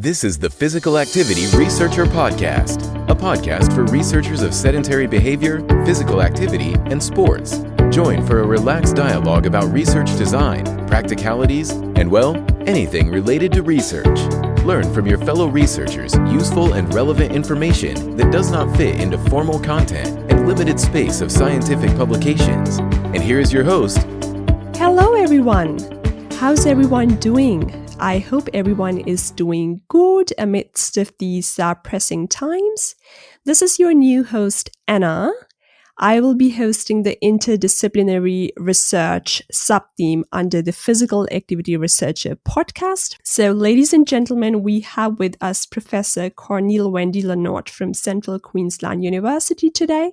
This is the Physical Activity Researcher Podcast, a podcast for researchers of sedentary behavior, physical activity, and sports. Join for a relaxed dialogue about research design, practicalities, and, well, anything related to research. Learn from your fellow researchers useful and relevant information that does not fit into formal content and limited space of scientific publications. And here is your host. Hello, everyone. How's everyone doing? I hope everyone is doing good amidst of these pressing times. This is your new host, Anna. I will be hosting the Interdisciplinary Research sub-theme under the Physical Activity Researcher podcast. So, ladies and gentlemen, we have with us Professor Corneel Vandelanotte from Central Queensland University today.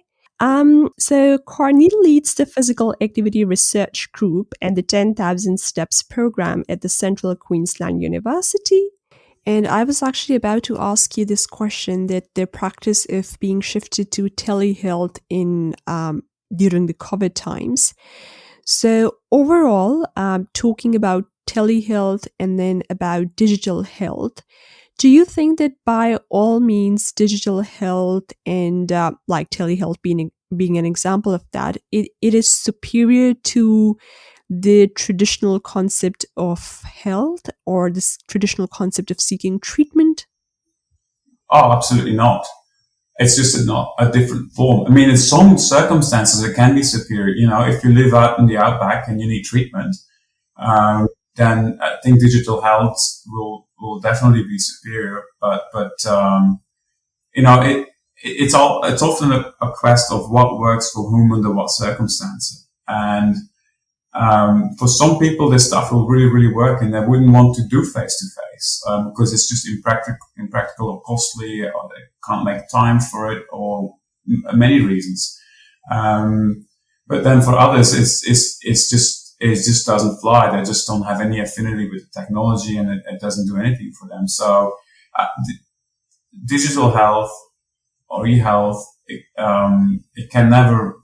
So Corneel leads the Physical Activity Research Group and the 10,000 Steps program at the Central Queensland University. And I was actually about to ask you this question, that the practice of being shifted to telehealth in during the COVID times. So overall, talking about telehealth and then about digital health, do you think that by all means digital health and like telehealth being an example of that, it is superior to the traditional concept of health or this traditional concept of seeking treatment? Oh, absolutely not. It's just a different form. I mean, in some circumstances, it can be superior. You know, if you live out in the outback and you need treatment, then I think digital health will definitely be superior. But you know, it's often a quest of what works for whom under what circumstances. And for some people, this stuff will really, really work, and they wouldn't want to do face to face because it's just impractical or costly, or they can't make time for it, or many reasons. But then for others, it just doesn't fly. They just don't have any affinity with the technology, and it doesn't do anything for them. So, digital health or e-health, it can never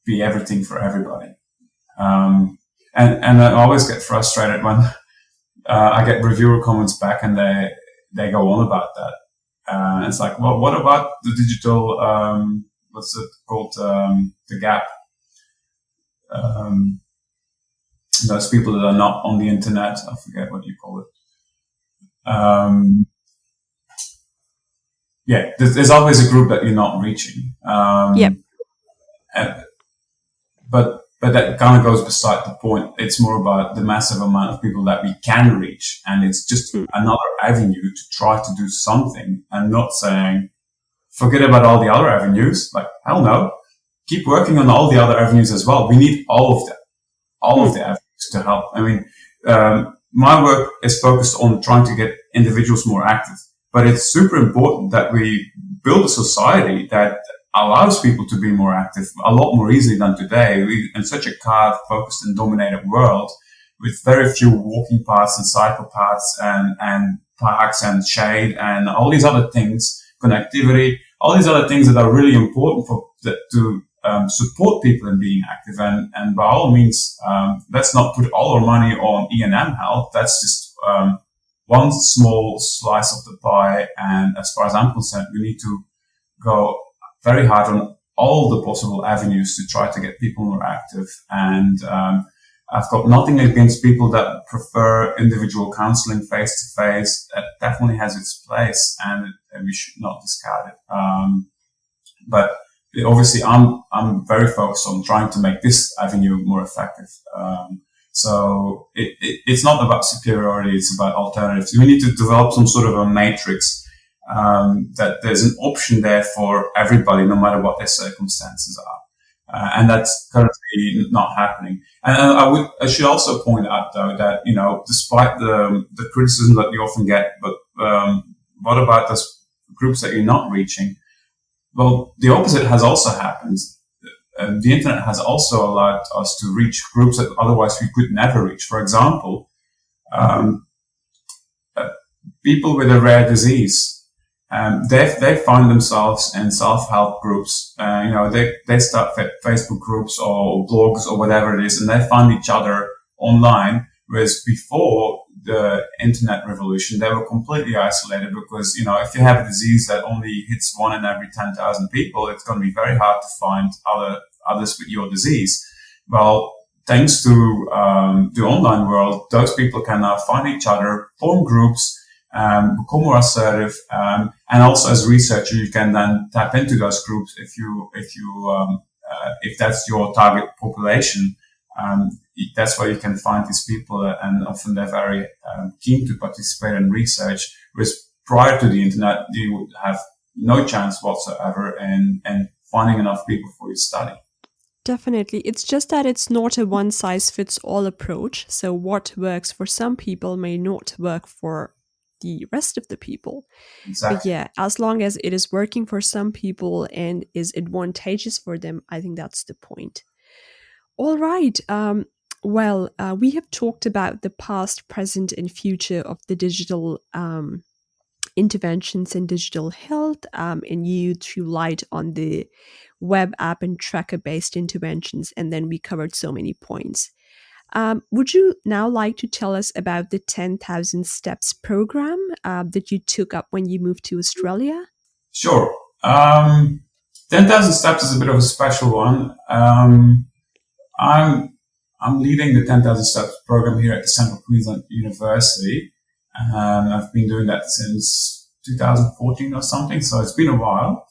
be everything for everybody. And I always get frustrated when I get reviewer comments back and they go on about that. It's like, well, what about the digital? What's it called? The gap. Those people that are not on the internet, I forget what you call it. Yeah, there's always a group that you're not reaching. Yep. But that kind of goes beside the point. It's more about the massive amount of people that we can reach, and it's just another avenue to try to do something, and not saying, forget about all the other avenues. Like, hell no, keep working on all the other avenues as well. We need all of them, all of the avenues to help. I mean, my work is focused on trying to get individuals more active, but it's super important that we build a society that allows people to be more active a lot more easily than today. We, in such a car-focused and dominated world, with very few walking paths and cycle paths and parks and shade and all these other things, connectivity, all these other things that are really important to support people in being active. And by all means, let's not put all our money on E&M health. That's just one small slice of the pie. And as far as I'm concerned, we need to go very hard on all the possible avenues to try to get people more active. And I've got nothing against people that prefer individual counseling face to face. That definitely has its place, and we should not discard it. But obviously, I'm very focused on trying to make this avenue more effective. So it's not about superiority; it's about alternatives. We need to develop some sort of a matrix. That there's an option there for everybody, no matter what their circumstances are. And that's currently not happening. And I should also point out, though, that, you know, despite the criticism that you often get, but what about those groups that you're not reaching? Well, the opposite has also happened. The internet has also allowed us to reach groups that otherwise we could never reach. For example, people with a rare disease. They find themselves in self-help groups. You know, they start Facebook groups or blogs or whatever it is, and they find each other online. Whereas before, the internet revolution, they were completely isolated because, if you have a disease that only hits 1 in every 10,000 people, it's going to be very hard to find others with your disease. Well, thanks to the online world, those people can now find each other, form groups, become more assertive, and also as a researcher, you can then tap into those groups if that's your target population. That's where you can find these people, and often they're very keen to participate in research. Whereas prior to the internet, you would have no chance whatsoever in finding enough people for your study. Definitely. It's just that it's not a one-size-fits-all approach. So what works for some people may not work for the rest of the people. Exactly. But yeah, as long as it is working for some people and is advantageous for them, I think that's the point. All right. We have talked about the past, present, and future of the digital interventions in digital health, and you threw light on the web app and tracker-based interventions, and then we covered so many points. Would you now like to tell us about the 10,000 Steps program that you took up when you moved to Australia? Sure. 10,000 Steps is a bit of a special one. I'm leading the 10,000 Steps program here at the Central Queensland University. I've been doing that since 2014 or something, so it's been a while.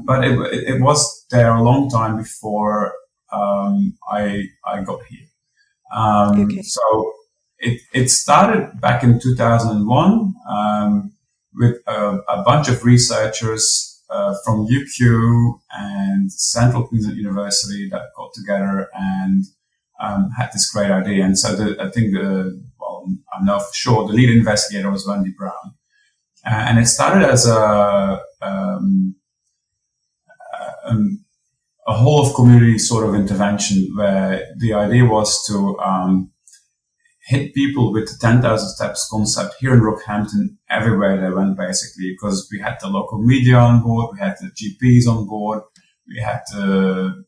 But it was there a long time before I got here. Okay. So it started back in 2001 with a bunch of researchers from UQ and Central Queensland University that got together and had this great idea. And so I know for sure the lead investigator was Wendy Brown. And it started as a whole of community sort of intervention where the idea was to hit people with the 10,000 Steps concept here in Rockhampton everywhere they went, basically, because we had the local media on board, we had the GPs on board, we had the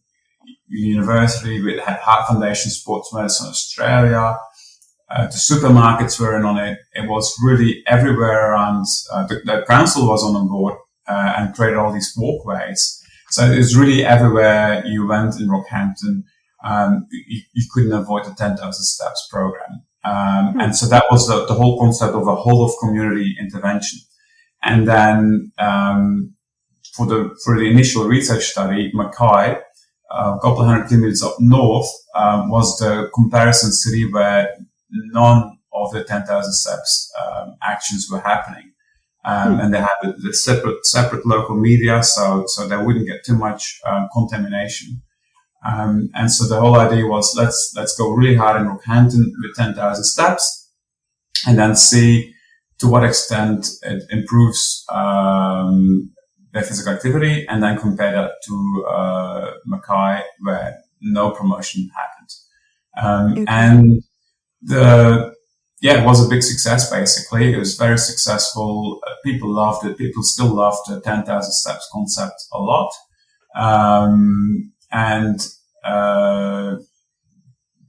university, we had Heart Foundation, Sports Medicine Australia, the supermarkets were in on it. It was really everywhere around. The council was on board and created all these walkways. So it was really everywhere you went in Rockhampton. You couldn't avoid the 10,000 Steps program. And so that was the whole concept of a whole of community intervention. And then, for the initial research study, Mackay, a couple of 100 kilometers up north, was the comparison city where none of the 10,000 Steps, actions were happening. And they had the separate local media, so they wouldn't get too much, contamination. And so the whole idea was let's go really hard in Rockhampton with 10,000 Steps and then see to what extent it improves, their physical activity, and then compare that to, Mackay where no promotion happened. Okay. And it was a big success, basically. It was very successful. People loved it. People still love the 10,000 Steps concept a lot.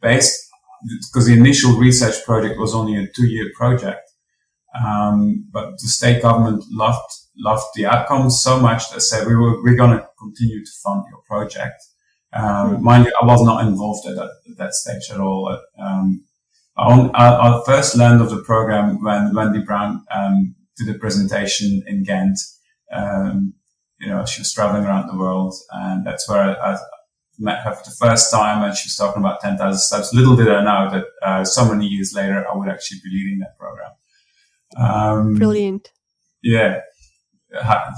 Because the initial research project was only a 2-year project. But the state government loved the outcomes so much that said, we're going to continue to fund your project. Mind you, I was not involved at that stage at all. Our first learned of the program when Wendy Brown did a presentation in Ghent. She was traveling around the world, and that's where I met her for the first time, and she was talking about 10,000 Steps. Little did I know that so many years later, I would actually be leading that program. Brilliant. Yeah,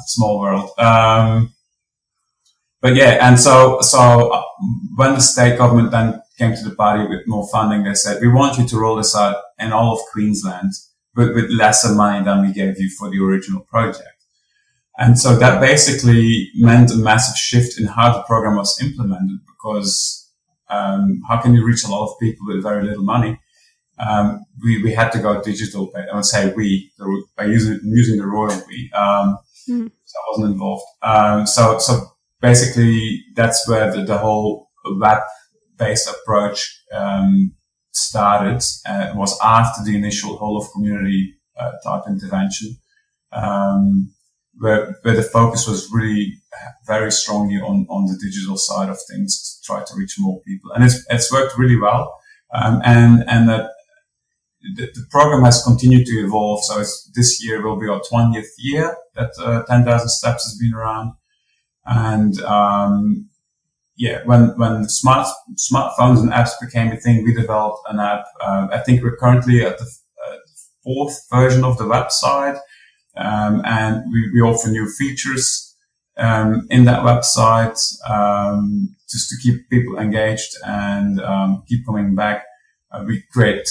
small world. But yeah, and so when the state government then came to the party with more funding, they said, we want you to roll this out in all of Queensland, but with lesser money than we gave you for the original project. And so that basically meant a massive shift in how the program was implemented, because how can you reach a lot of people with very little money? We had to go digital. I would say by using the royal we. So I wasn't involved. So basically that's where the whole web-based approach started was after the initial whole of community type intervention, where the focus was really very strongly on the digital side of things to try to reach more people, and it's worked really well, and that the program has continued to evolve. So this year will be our 20th year that 10,000 Steps has been around, and when smartphones and apps became a thing, we developed an app. I think we're currently at the fourth version of the website. And we offer new features in that website just to keep people engaged and keep coming back. We create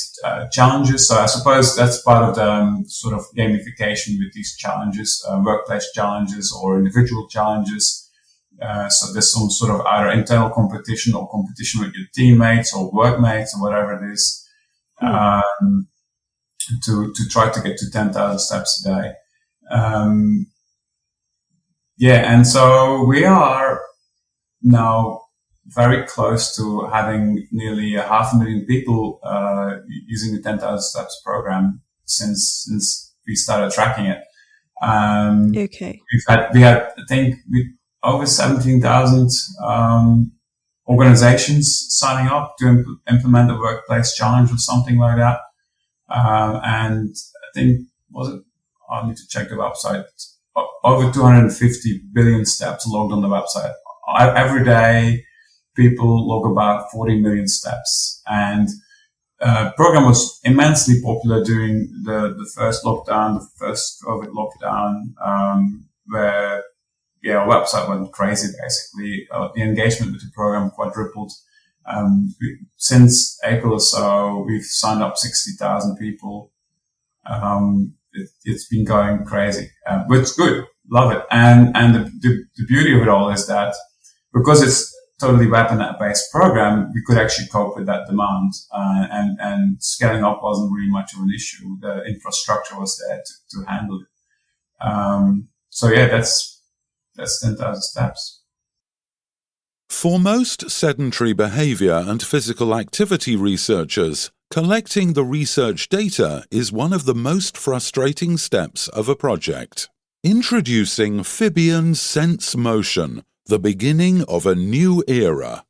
challenges. So I suppose that's part of the sort of gamification with these challenges, workplace challenges or individual challenges. So there's some sort of either internal competition or competition with your teammates or workmates or whatever it is, to try to get to 10,000 steps a day. And so we are now very close to having nearly 500,000 people using the 10,000 Steps program since we started tracking it. Okay. We had I think over 17,000 organizations signing up to implement a workplace challenge or something like that. And I think I need to check the website. Over 250 billion steps logged on the website. Every day, people log about 40 million steps. And program was immensely popular during the first lockdown, the first COVID lockdown, where our website went crazy, basically. The engagement with the program quadrupled. Since April or so, we've signed up 60,000 people. It's been going crazy, but it's good. Love it. And the beauty of it all is that because it's totally web and app-based program, we could actually cope with that demand, and scaling up wasn't really much of an issue. The infrastructure was there to handle it. That's 10,000 steps. For most sedentary behaviour and physical activity researchers, collecting the research data is one of the most frustrating steps of a project. Introducing Fibion Sense Motion, the beginning of a new era.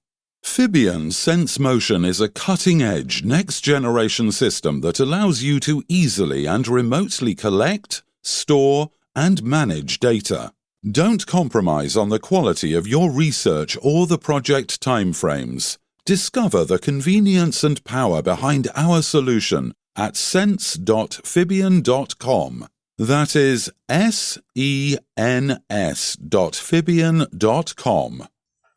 Fibion Sense Motion is a cutting-edge, next-generation system that allows you to easily and remotely collect, store, and manage data. Don't compromise on the quality of your research or the project timeframes. Discover the convenience and power behind our solution at sense.fibion.com. That is SENS.Fibion.com.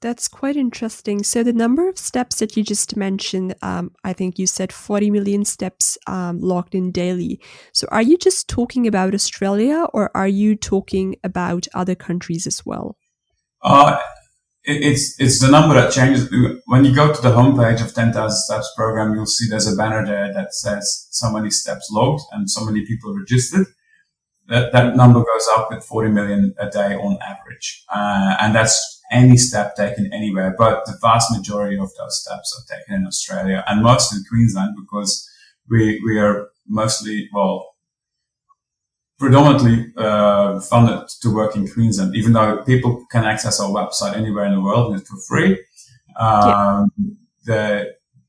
That's quite interesting. So the number of steps that you just mentioned, I think you said 40 million steps logged in daily. So are you just talking about Australia, or are you talking about other countries as well? It's the number that changes. When you go to the homepage of 10,000 Steps program, you'll see there's a banner there that says so many steps logged and so many people registered. That number goes up with 40 million a day on average. And that's any step taken anywhere. But the vast majority of those steps are taken in Australia, and most in Queensland, because we are predominantly funded to work in Queensland, even though people can access our website anywhere in the world and it's for free.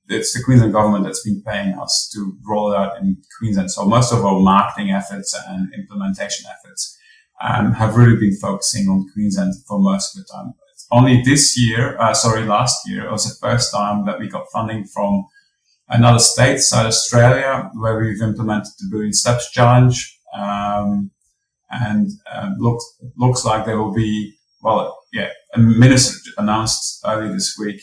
It's the Queensland government that's been paying us to roll it out in Queensland. So most of our marketing efforts and implementation efforts have really been focusing on Queensland for most of the time. Only last year, it was the first time that we got funding from another state, South Australia, where we've implemented the Billion Steps Challenge. Looks like there will be, a minister announced earlier this week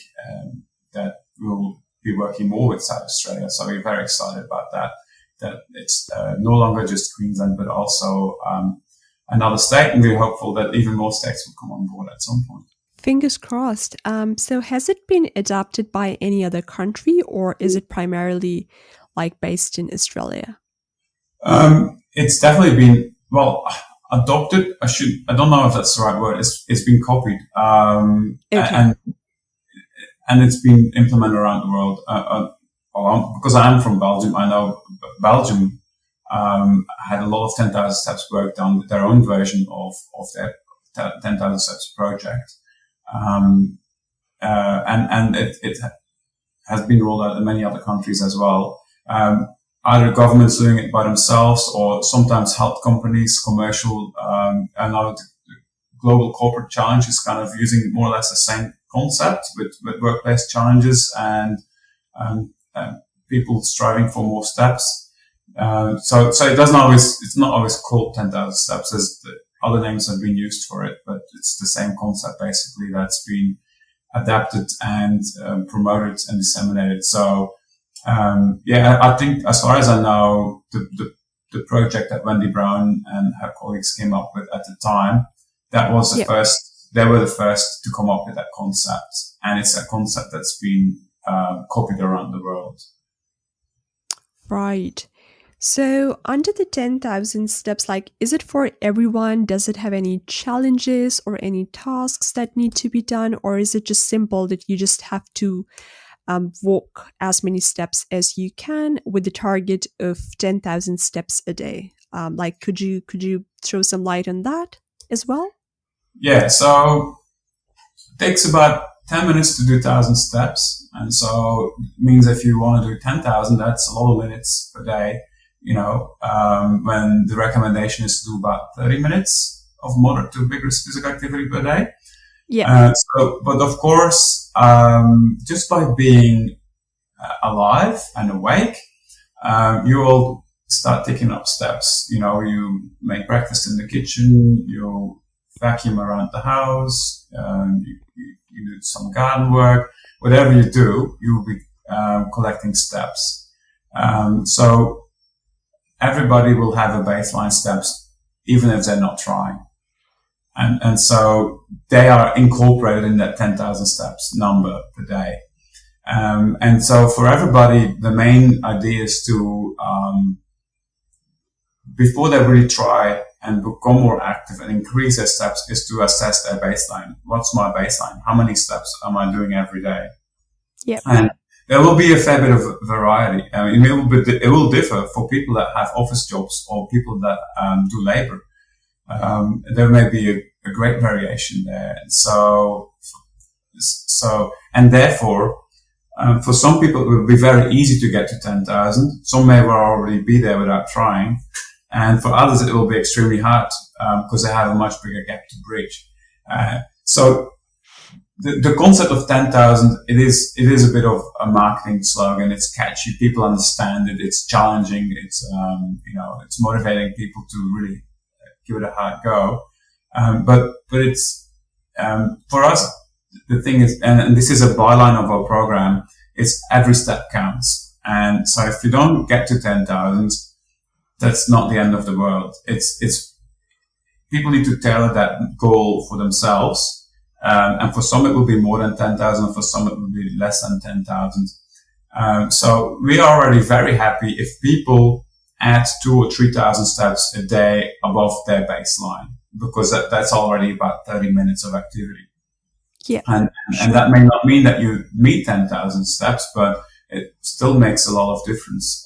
that we'll be working more with South Australia. So we're very excited about that it's no longer just Queensland, but also another state, and we're hopeful that even more states will come on board at some point. Fingers crossed. So has it been adopted by any other country, or is it primarily based in Australia? It's definitely been, adopted. I don't know if that's the right word. It's been copied. Okay. And it's been implemented around the world. because I am from Belgium, I know Belgium had a lot of 10,000 steps work done with their own version of their 10,000 steps project. And it has been rolled out in many other countries as well. Either governments doing it by themselves or sometimes health companies, commercial, and now the global corporate challenge is kind of using more or less the same concept with workplace challenges and people striving for more steps. So it's not always called 10,000 steps, as the other names have been used for it, but it's the same concept basically that's been adapted and promoted and disseminated. So, I think as far as I know, the project that Wendy Brown and her colleagues came up with at the time, that was the first, they were the first to come up with that concept. And it's a concept that's been copied around the world. Right. So under the 10,000 steps, like, is it for everyone? Does it have any challenges or any tasks that need to be done? Or is it just simple that you just have to walk as many steps as you can with the target of 10,000 steps a day? Could you throw some light on that as well? Yeah, so it takes about 10 minutes to do 1,000 steps. And so it means if you want to do 10,000, that's a lot of minutes per day. When the recommendation is to do about 30 minutes of moderate to vigorous physical activity per day. Yeah. But of course, just by being alive and awake, you will start taking up steps. You make breakfast in the kitchen, you vacuum around the house, you do some garden work. Whatever you do, you will be collecting steps. So everybody will have a baseline steps, even if they're not trying. And so they are incorporated in that 10,000 steps number per day. And so for everybody, the main idea is to, before they really try and become more active and increase their steps, is to assess their baseline. What's my baseline? How many steps am I doing every day? Yeah. And there will be a fair bit of variety. It will differ for people that have office jobs or people that do labor. There may be a great variation there. And and therefore, for some people, it will be very easy to get to 10,000. Some may well already be there without trying. And for others, it will be extremely hard, because they have a much bigger gap to bridge. So the concept of 10,000, it is a bit of a marketing slogan. It's catchy. People understand it. It's challenging. It's, it's motivating people to really give it a hard go. But it's, for us, the thing is, and this is a byline of our program, it's every step counts. And so if you don't get to 10,000, that's not the end of the world. It's people need to tailor that goal for themselves. And for some, it will be more than 10,000. For some, it will be less than 10,000. So we are already very happy if people add 2,000 or 3,000 steps a day above their baseline, because that's already about 30 minutes of activity. Yeah. And that may not mean that you meet 10,000 steps, but it still makes a lot of difference.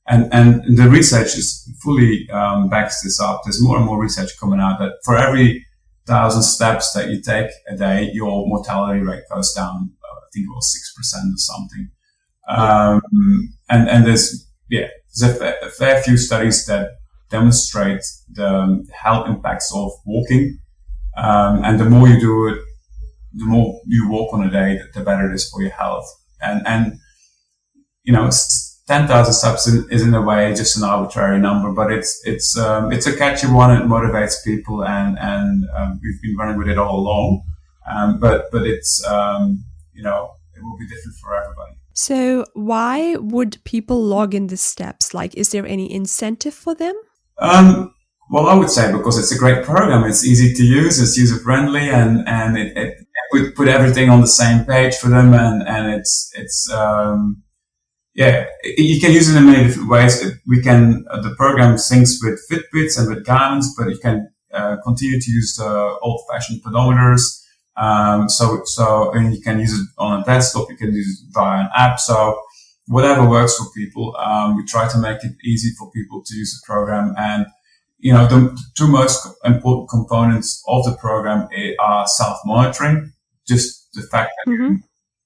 And the research is fully, backs this up. There's more and more research coming out that for every 1,000 steps that you take a day, your mortality rate goes down, I think it was 6% or something. And there's a fair few studies that demonstrate the health impacts of walking. And the more you do it, the more you walk on a day, the better it is for your health. And 10,000 steps is in a way just an arbitrary number, but it's a catchy one. It motivates people, and we've been running with it all along. But it's it will be different for everybody. So why would people log in the steps? Like, is there any incentive for them? Well, I would say because it's a great program. It's easy to use. It's user friendly, and it would put everything on the same page for them, and it's you can use it in many different ways. The program syncs with Fitbits and with Garmin's, but you can continue to use the old-fashioned pedometers. And you can use it on a desktop. You can use it via an app. So whatever works for people. We try to make it easy for people to use the program. And, the two most important components of the program are self-monitoring. Just the fact that you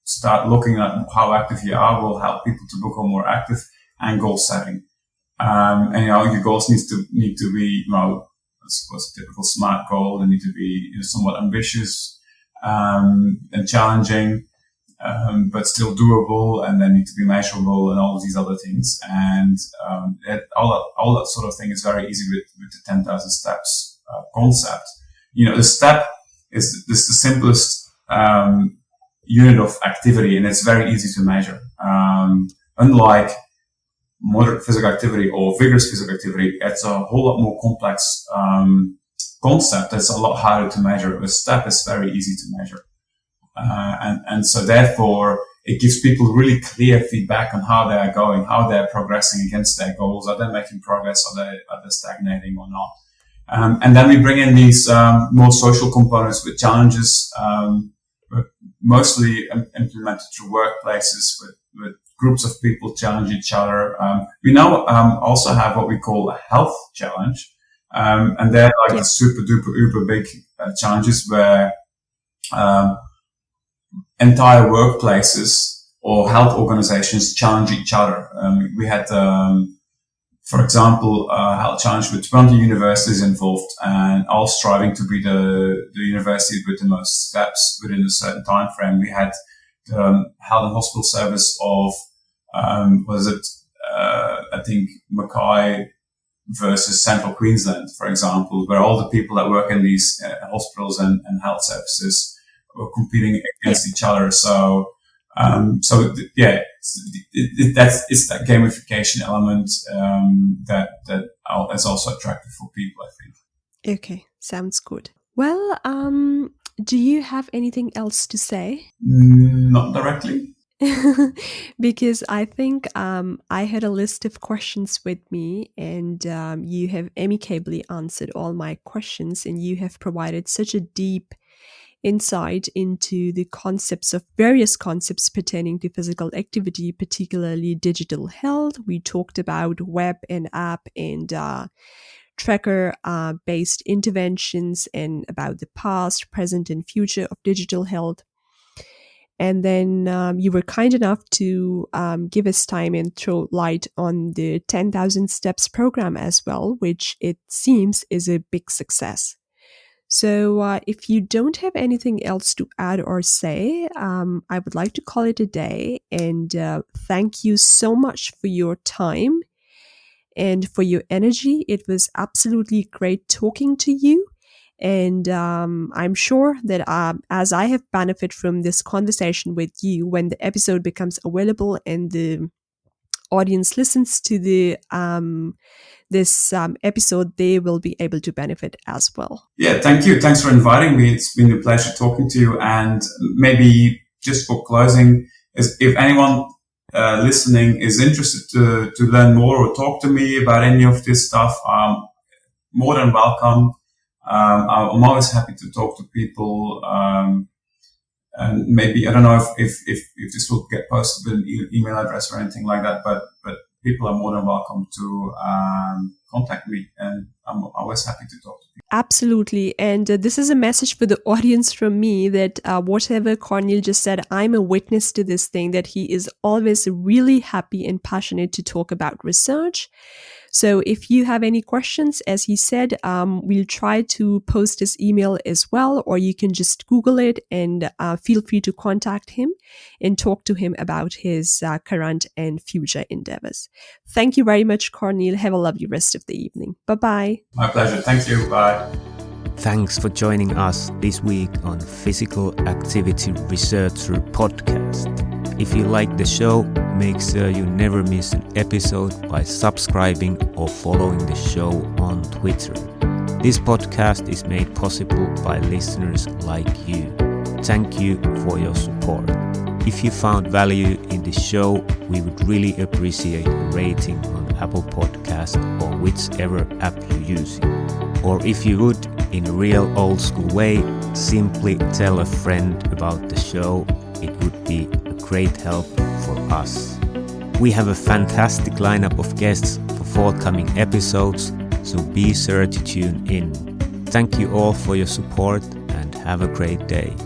start looking at how active you are will help people to become more active, and goal setting. Your goals need to be, I suppose, a typical SMART goal. They need to be somewhat ambitious, and challenging, but still doable, and they need to be measurable, and all of these other things. And all that sort of thing is very easy with the 10,000 steps concept. The step is the simplest unit of activity, and it's very easy to measure. Unlike moderate physical activity or vigorous physical activity, it's a whole lot more complex concept. It's a lot harder to measure. A step is very easy to measure. And so therefore it gives people really clear feedback on how they are going, how they're progressing against their goals. Are they making progress? Are they stagnating or not? And then we bring in these more social components with challenges, mostly implemented through workplaces with groups of people challenge each other. We now also have what we call a health challenge. And they're like the super duper uber big challenges where entire workplaces or health organizations challenge each other. We had, for example, a health challenge with 20 universities involved, and all striving to be the university with the most steps within a certain time frame. We had health and hospital service of, I think Mackay versus Central Queensland, for example, where all the people that work in these hospitals and health services were competing against each other. So it's that gamification element that is also attractive for people, I think. Okay, sounds good. Well, do you have anything else to say? Not directly. Because I think I had a list of questions with me, and you have amicably answered all my questions, and you have provided such a deep insight into the various concepts pertaining to physical activity, particularly digital health. We talked about web and app and tracker based interventions, and about the past, present, and future of digital health. And then you were kind enough to give us time and throw light on the 10,000 Steps program as well, which it seems is a big success. So if you don't have anything else to add or say, I would like to call it a day. And thank you so much for your time and for your energy. It was absolutely great talking to you. And I'm sure that as I have benefited from this conversation with you, when the episode becomes available and the audience listens to this episode, they will be able to benefit as well. Yeah, thank you. Thanks for inviting me. It's been a pleasure talking to you. And maybe just for closing, if anyone listening is interested to learn more or talk to me about any of this stuff, more than welcome. I'm always happy to talk to people. And maybe, I don't know if this will get posted with an email address or anything like that, but people are more than welcome to contact me, and I'm always happy to talk to people. Absolutely. And this is a message for the audience from me that whatever Corneel just said, I'm a witness to this thing, that he is always really happy and passionate to talk about research. So if you have any questions, as he said, we'll try to post his email as well, or you can just Google it and feel free to contact him and talk to him about his current and future endeavors. Thank you very much, Corneel. Have a lovely rest of the evening. Bye-bye. My pleasure. Thank you. Bye. Thanks for joining us this week on Physical Activity Researcher Podcast. If you like the show, make sure you never miss an episode by subscribing or following the show on Twitter. This podcast is made possible by listeners like you. Thank you for your support. If you found value in the show, we would really appreciate a rating on Apple Podcasts or whichever app you're using. Or if you would, in a real old school way, simply tell a friend about the show. It would be a great help for us. We have a fantastic lineup of guests for forthcoming episodes, so be sure to tune in. Thank you all for your support and have a great day.